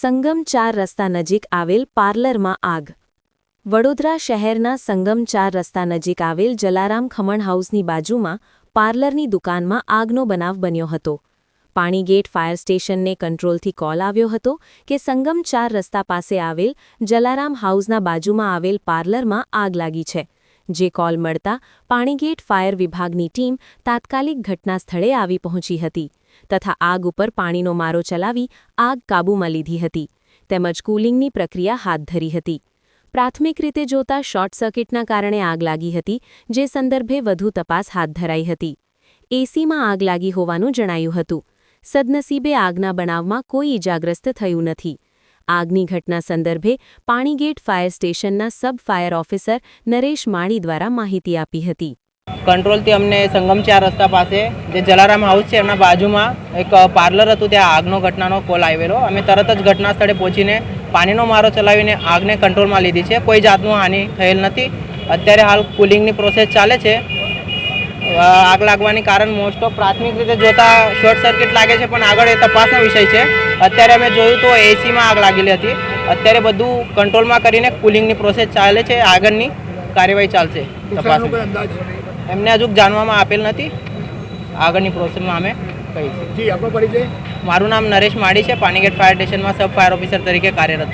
સંગમ 4 રસ્તા નજીક આવેલ પાર્લરમાં આગ. વડોદરા શહેરના સંગમ 4 રસ્તા નજીક આવેલ જલારામ ખમણ હાઉસની બાજુમાં પાર્લરની દુકાનમાં આગનો બનાવ બન્યો હતો. પાણીગેટ ફાયર સ્ટેશનને કંટ્રોલથી કોલ આવ્યો હતો કે સંગમ 4 રસ્તા પાસે આવેલ જલારામ હાઉસના બાજુમાં આવેલ પાર્લરમાં આગ લાગી છે. જે કોલ મળતા પાણીગેટ ફાયર વિભાગની ટીમ તાત્કાલિક ઘટના સ્થળે આવી પહોંચી હતી તથા આગ ઉપર પાણીનો મારો ચલાવી આગ કાબૂમાં લીધી હતી તેમજ કુલિંગની પ્રક્રિયા હાથ ધરી હતી. પ્રાથમિક રીતે જોતા શોર્ટ સર્કિટના કારણે આગ લાગી હતી, જે સંદર્ભે વધુ તપાસ હાથ ધરાઈ હતી. એસીમાં આગ લાગી હોવાનું જણાયું હતું. સદનસીબે આગના બનાવમાં કોઈ ઇજાગ્રસ્ત થયું નથી. આગની ઘટના સંદર્ભે પાણીગેટ ફાયર સ્ટેશનના સબ ફાયર ઓફિસર નરેશ માળી દ્વારા માહિતી આપી હતી. કંટ્રોલથી અમને સંગમ 4 રસ્તા પાસે જે જલારામ હાઉસ છે એમના બાજુમાં એક પાર્લર હતું, ત્યાં આગનો ઘટનાનો કોલ આવેલો. અમે તરત જ ઘટના સ્થળે પહોંચીને પાણીનો મારો ચલાવીને આગને કંટ્રોલમાં લીધી છે. કોઈ જાતનું હાનિ થયેલ નથી. અત્યારે હાલ કુલિંગની પ્રોસેસ ચાલે છે. આગ લાગવાની કારણ મોસ્ટ ઓફ પ્રાથમિક રીતે જોતા શોર્ટ સર્કિટ લાગે છે, પણ આગળ એ તપાસનો વિષય છે. અત્યારે અમે જોયું તો એસીમાં આગ લાગેલી હતી. અત્યારે બધું કંટ્રોલમાં કરીને કુલિંગની પ્રોસેસ ચાલે છે. આગળની કાર્યવાહી ચાલશે. તપાસ એમને હજુ જાણવામાં આપેલ નથી. આગળની પ્રોસેસમાં અમે કહીશું. જી, આપનો પરિચય? મારું નામ નરેશ માળી છે. પાણીગેટ ફાયર સ્ટેશનમાં સબ ફાયર ઓફિસર તરીકે કાર્યરત છું.